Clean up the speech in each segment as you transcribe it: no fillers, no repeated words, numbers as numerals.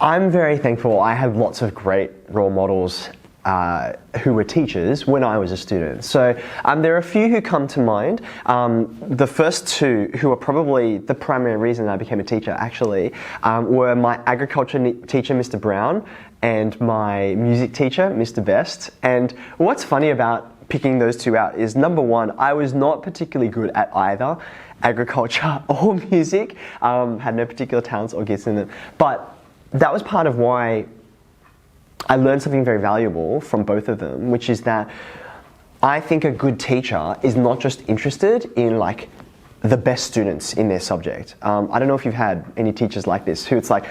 I'm very thankful. I had lots of great role models who were teachers when I was a student. So there are a few who come to mind. The first two, who are probably the primary reason I became a teacher actually, were my agriculture teacher, Mr. Brown, and my music teacher, Mr. Best. And what's funny about picking those two out is, number one, I was not particularly good at either agriculture or music, had no particular talents or gifts in them. But that was part of why I learned something very valuable from both of them, which is that I think a good teacher is not just interested in like the best students in their subject. I don't know if you've had any teachers like this, who it's like,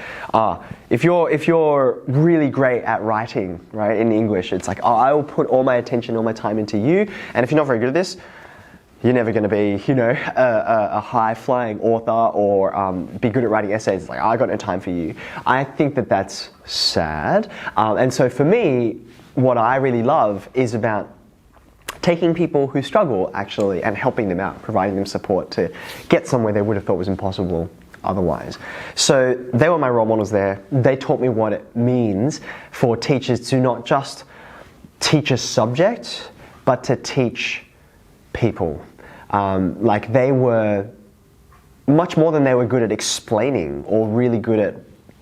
if you're really great at writing, right, in English, it's like, I will put all my attention, all my time into you, and if you're not very good at this, you're never going to be, a high-flying author or be good at writing essays. It's like, I got no time for you. I think that that's sad. And so for me, what I really love is about taking people who struggle, actually, and helping them out, providing them support to get somewhere they would have thought was impossible otherwise. So they were my role models there. They taught me what it means for teachers to not just teach a subject, but to teach people. Like they were much more than they were good at explaining or really good at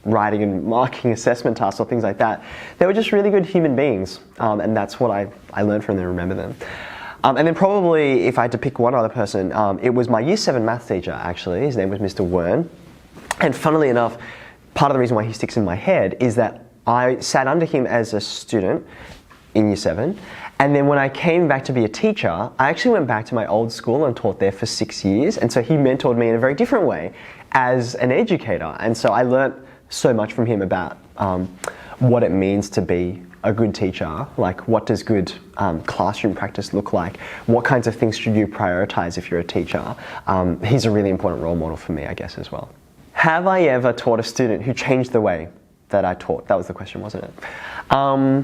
writing and marking assessment tasks or things like that. They were just really good human beings, and that's what I learned from them and remember them. And then probably, if I had to pick one other person, it was my Year 7 maths teacher actually. His name was Mr. Wern. And funnily enough, part of the reason why he sticks in my head is that I sat under him as a student in Year 7. And then when I came back to be a teacher, I actually went back to my old school and taught there for 6 years. And so he mentored me in a very different way as an educator. And so I learnt so much from him about what it means to be a good teacher, like what does good classroom practice look like, what kinds of things should you prioritize if you're a teacher. He's a really important role model for me, I guess, as well. Have I ever taught a student who changed the way that I taught? That was the question, wasn't it?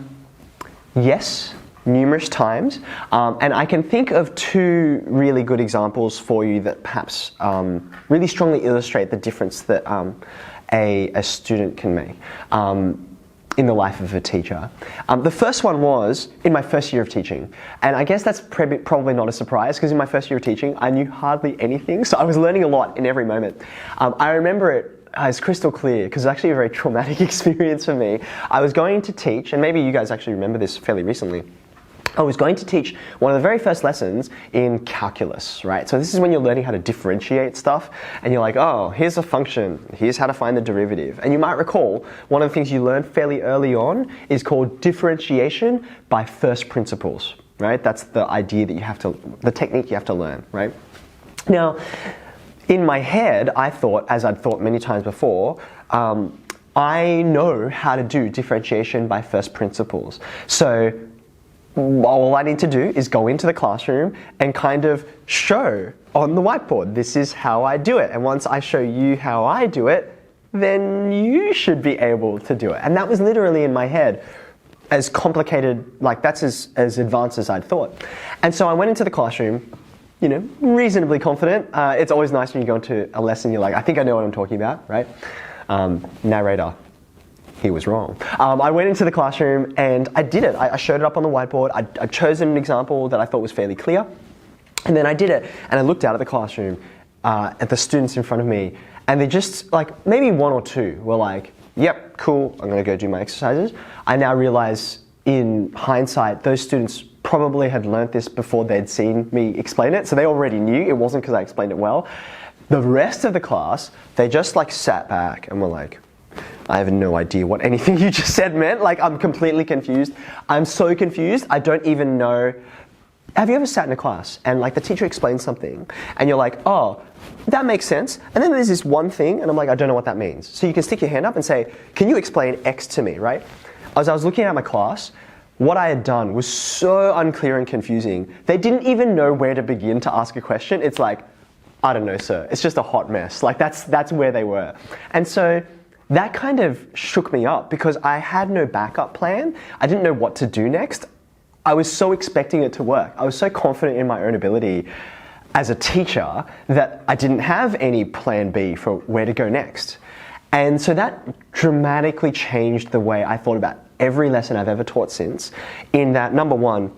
Yes, numerous times. And I can think of two really good examples for you that perhaps really strongly illustrate the difference that a student can make in the life of a teacher. The first one was in my first year of teaching. And I guess that's probably not a surprise, because in my first year of teaching, I knew hardly anything. So I was learning a lot in every moment. I remember it as crystal clear, because it's actually a very traumatic experience for me. I was going to teach, and maybe you guys actually remember this fairly recently. I was going to teach one of the very first lessons in calculus, right? So this is when you're learning how to differentiate stuff, and you're like, oh, here's a function, here's how to find the derivative. And you might recall, one of the things you learn fairly early on is called differentiation by first principles, right? That's the idea that the technique you have to learn, right? Now, in my head, I thought, as I'd thought many times before, I know how to do differentiation by first principles. So all I need to do is go into the classroom and kind of show on the whiteboard, this is how I do it. And once I show you how I do it, then you should be able to do it. And that was literally in my head, as complicated, like that's as advanced as I'd thought. And so I went into the classroom, reasonably confident. It's always nice when you go into a lesson, you're like, I think I know what I'm talking about, right? Narrator. He was wrong. I went into the classroom and I did it. I showed it up on the whiteboard. I'd chosen an example that I thought was fairly clear. And then I did it. And I looked out at the classroom at the students in front of me. And they just, like, maybe one or two were like, yep, cool, I'm going to go do my exercises. I now realize in hindsight, those students probably had learnt this before they'd seen me explain it. So they already knew. It wasn't because I explained it well. The rest of the class, they just like sat back and were like, I have no idea what anything you just said meant. Like, I'm completely confused. I'm so confused, I don't even know. Have you ever sat in a class and like the teacher explains something and you're like, oh, that makes sense. And then there's this one thing and I'm like, I don't know what that means. So you can stick your hand up and say, can you explain X to me, right? As I was looking at my class, what I had done was so unclear and confusing. They didn't even know where to begin to ask a question. It's like, I don't know, sir. It's just a hot mess. Like that's where they were. And so that kind of shook me up because I had no backup plan. I didn't know what to do next. I was so expecting it to work. I was so confident in my own ability as a teacher that I didn't have any plan B for where to go next. And so that dramatically changed the way I thought about every lesson I've ever taught since, in that, number one,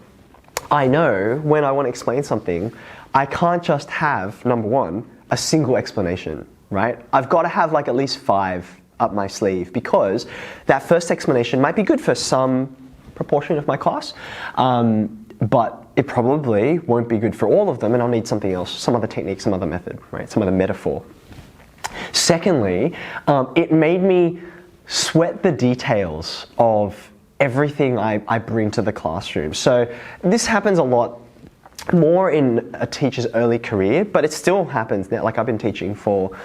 I know when I want to explain something, I can't just have, number one, a single explanation, right? I've got to have like at least 5 up my sleeve, because that first explanation might be good for some proportion of my class, but it probably won't be good for all of them, and I'll need something else, some other technique, some other method, right? Some other metaphor. Secondly, it made me sweat the details of everything I bring to the classroom. So this happens a lot more in a teacher's early career, but it still happens now. Like, I've been teaching for,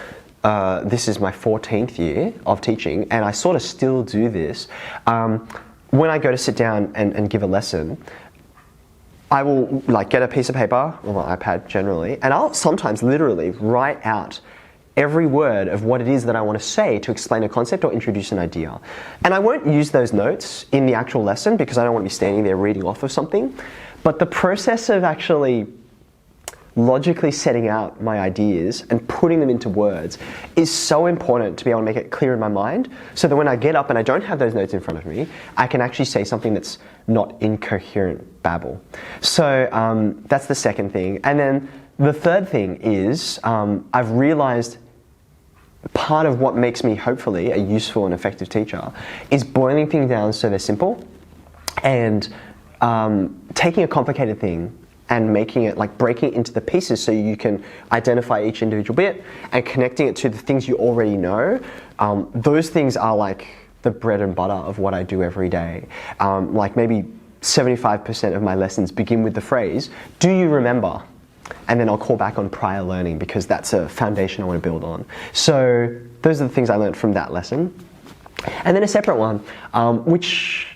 this is my 14th year of teaching, and I sort of still do this. When I go to sit down and give a lesson, I will like get a piece of paper, or my iPad generally, and I'll sometimes literally write out every word of what it is that I want to say to explain a concept or introduce an idea. And I won't use those notes in the actual lesson, because I don't want to be standing there reading off of something. But the process of actually logically setting out my ideas and putting them into words is so important to be able to make it clear in my mind, so that when I get up and I don't have those notes in front of me, I can actually say something that's not incoherent babble. So that's the second thing. And then the third thing is, I've realized part of what makes me hopefully a useful and effective teacher is boiling things down so they're simple, and taking a complicated thing and making it, like, breaking it into the pieces so you can identify each individual bit and connecting it to the things you already know. Those things are like the bread and butter of what I do every day. Like maybe 75% of my lessons begin with the phrase, "Do you remember?" And then I'll call back on prior learning, because that's a foundation I want to build on. So those are the things I learned from that lesson. And then a separate one, which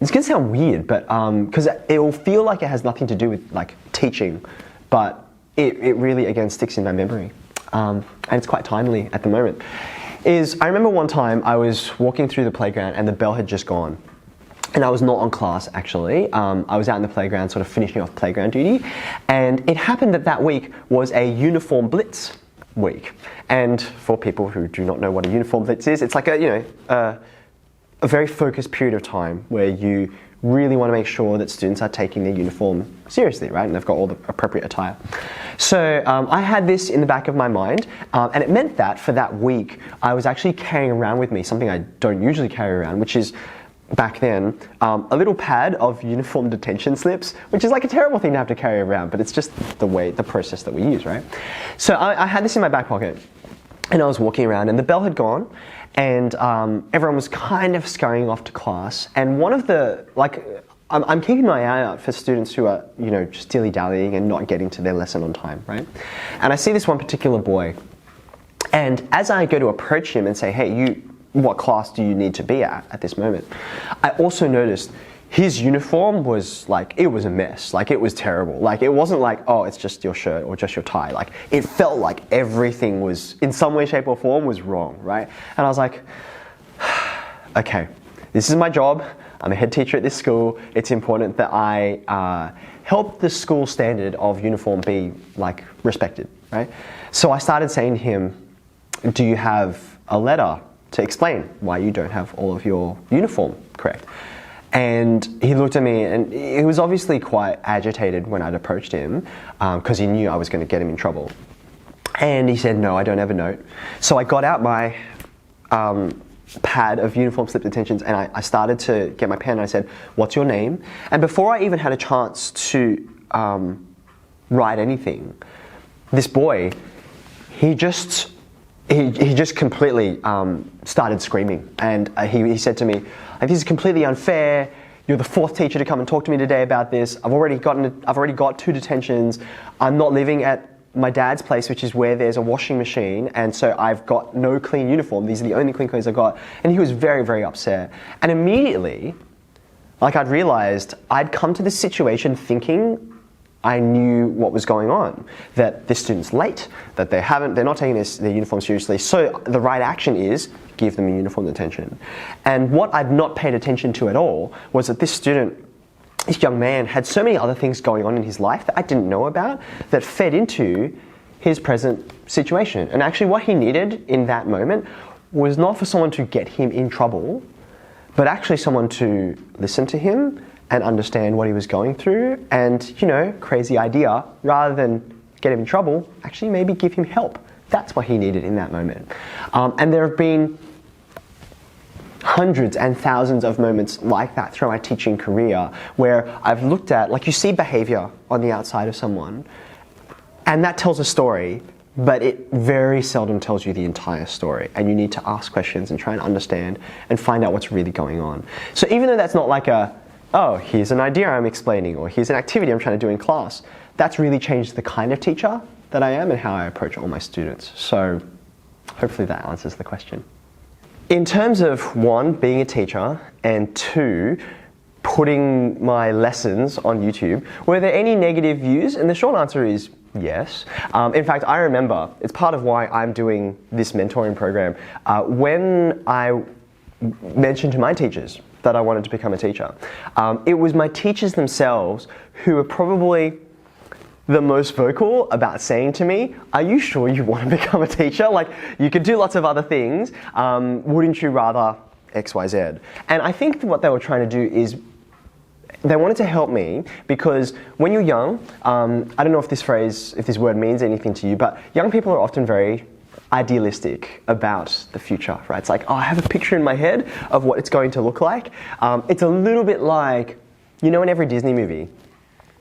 it's going to sound weird, but because it will feel like it has nothing to do with like teaching, but it really, again, sticks in my memory. And it's quite timely at the moment. Is I remember one time I was walking through the playground and the bell had just gone. And I was not on class, actually. I was out in the playground sort of finishing off playground duty. And it happened that that week was a uniform blitz week. And for people who do not know what a uniform blitz is, it's like a very focused period of time where you really want to make sure that students are taking their uniform seriously, right? And they've got all the appropriate attire. So I had this in the back of my mind, and it meant that for that week, I was actually carrying around with me something I don't usually carry around, which is, back then, a little pad of uniform detention slips, which is like a terrible thing to have to carry around, but it's just the process that we use, right? So I had this in my back pocket, and I was walking around, and the bell had gone, and everyone was kind of scurrying off to class. And one of the, I'm keeping my eye out for students who are, just dilly-dallying and not getting to their lesson on time, right? And I see this one particular boy, and as I go to approach him and say, "Hey, what class do you need to be at this moment?" I also noticed his uniform was it was a mess. It was terrible. It wasn't like, oh, it's just your shirt or just your tie. It felt like everything was, in some way, shape or form, was wrong, right? And I was like, okay, this is my job. I'm a head teacher at this school. It's important that I help the school standard of uniform be respected, right? So I started saying to him, "Do you have a letter to explain why you don't have all of your uniform correct?" And he looked at me, and he was obviously quite agitated when I'd approached him, because he knew I was going to get him in trouble. And he said, "No, I don't have a note." So I got out my pad of uniform slip detentions, and I started to get my pen, and I said, "What's your name?" And before I even had a chance to write anything, this boy, he just completely started screaming, and he said to me, "This is completely unfair. You're the 4th teacher to come and talk to me today about this. I've already got 2 detentions. I'm not living at my dad's place, which is where there's a washing machine, and so I've got no clean uniform. These are the only clean clothes I've got." And he was very, very upset. And immediately, I'd realized I'd come to this situation thinking I knew what was going on, that this student's late, that they're not taking their uniform seriously. So the right action is give them a uniform detention. And what I'd not paid attention to at all was that this young man had so many other things going on in his life that I didn't know about that fed into his present situation. And actually what he needed in that moment was not for someone to get him in trouble, but actually someone to listen to him and understand what he was going through and, crazy idea, rather than get him in trouble, actually maybe give him help. That's what he needed in that moment. And there have been hundreds and thousands of moments like that throughout my teaching career where I've looked at, like, you see behavior on the outside of someone and that tells a story, but it very seldom tells you the entire story, and you need to ask questions and try and understand and find out what's really going on. So even though that's not like here's an idea I'm explaining, or here's an activity I'm trying to do in class, that's really changed the kind of teacher that I am and how I approach all my students. So hopefully that answers the question. In terms of 1, being a teacher, and 2, putting my lessons on YouTube, were there any negative views? And the short answer is yes. In fact, I remember, it's part of why I'm doing this mentoring program, when I mentioned to my teachers that I wanted to become a teacher. It was my teachers themselves who were probably the most vocal about saying to me, are you sure you want to become a teacher? Like, you could do lots of other things. Wouldn't you rather X, Y, Z? And I think what they were trying to do is they wanted to help me, because when you're young, I don't know if this word means anything to you, but young people are often very idealistic about the future, right? It's like, I have a picture in my head of what it's going to look like. It's a little bit like, in every Disney movie,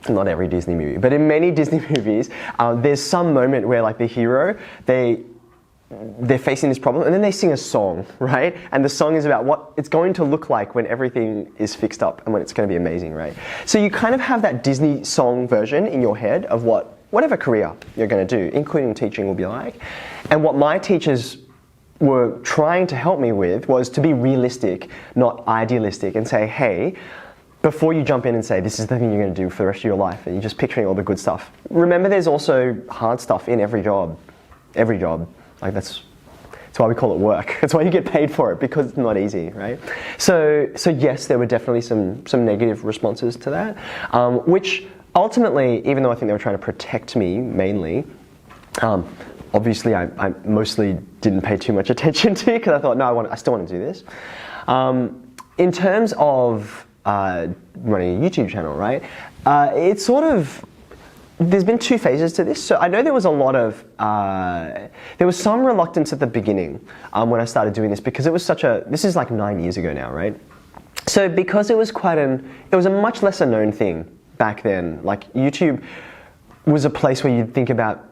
not every Disney movie, but in many Disney movies, there's some moment where, like, the hero, they're facing this problem and then they sing a song, right? And the song is about what it's going to look like when everything is fixed up and when it's going to be amazing, right? So you kind of have that Disney song version in your head of whatever career you're going to do, including teaching, will be like. And what my teachers were trying to help me with was to be realistic, not idealistic, and say, hey, before you jump in and say, this is the thing you're going to do for the rest of your life, and you're just picturing all the good stuff, remember there's also hard stuff in every job. Every job. Like, that's why we call it work. That's why you get paid for it, because it's not easy, right? So yes, there were definitely some negative responses to that, which ultimately, even though I think they were trying to protect me mainly, obviously I mostly didn't pay too much attention to, because I thought, no, I still want to do this. In terms of running a YouTube channel, right? It's sort of, there's been 2 phases to this. So I know there was a lot of, there was some reluctance at the beginning when I started doing this, because it was this is like 9 years ago now, right? So because it was it was a much lesser known thing back then. Like, YouTube was a place where you'd think about,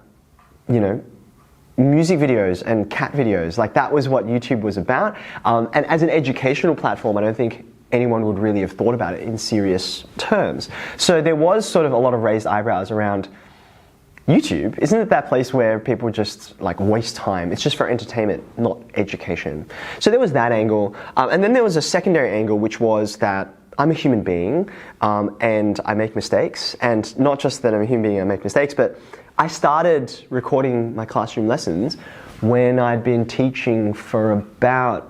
music videos and cat videos. Like, that was what YouTube was about. And as an educational platform, I don't think anyone would really have thought about it in serious terms. So there was sort of a lot of raised eyebrows around YouTube. Isn't it that place where people just like waste time? It's just for entertainment, not education. So there was that angle. And then there was a secondary angle, which was that I'm a human being and I make mistakes. And not just that I'm a human being and I make mistakes, but I started recording my classroom lessons when I'd been teaching for about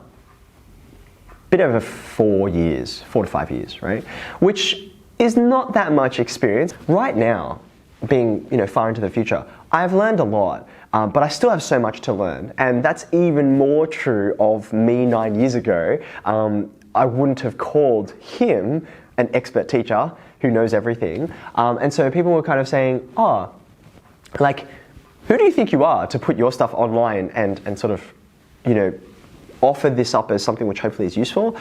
bit over 4 to 5 years, right? Which is not that much experience. Right now, being far into the future, I've learned a lot, but I still have so much to learn. And that's even more true of me 9 years ago. I wouldn't have called him an expert teacher who knows everything. And so people were kind of saying, who do you think you are to put your stuff online and sort of, offer this up as something which hopefully is useful?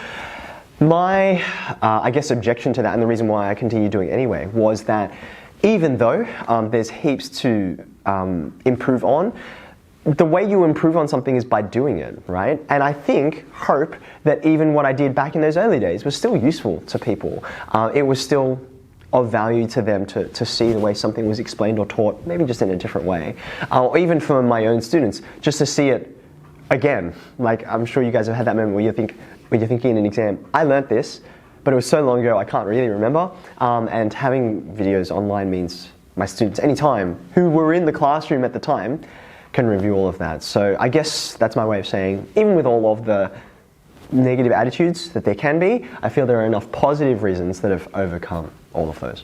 My, objection to that, and the reason why I continue doing it anyway, was that even though there's heaps to improve on, the way you improve on something is by doing it, right? And I hope that even what I did back in those early days was still useful to people. It was still of value to them to see the way something was explained or taught, maybe just in a different way. Or even for my own students, just to see it again. Like, I'm sure you guys have had that moment where you're thinking in an exam, I learnt this, but it was so long ago I can't really remember. And having videos online means my students, anytime, who were in the classroom at the time, can review all of that. So I guess that's my way of saying, even with all of the negative attitudes that there can be, I feel there are enough positive reasons that have overcome all of those.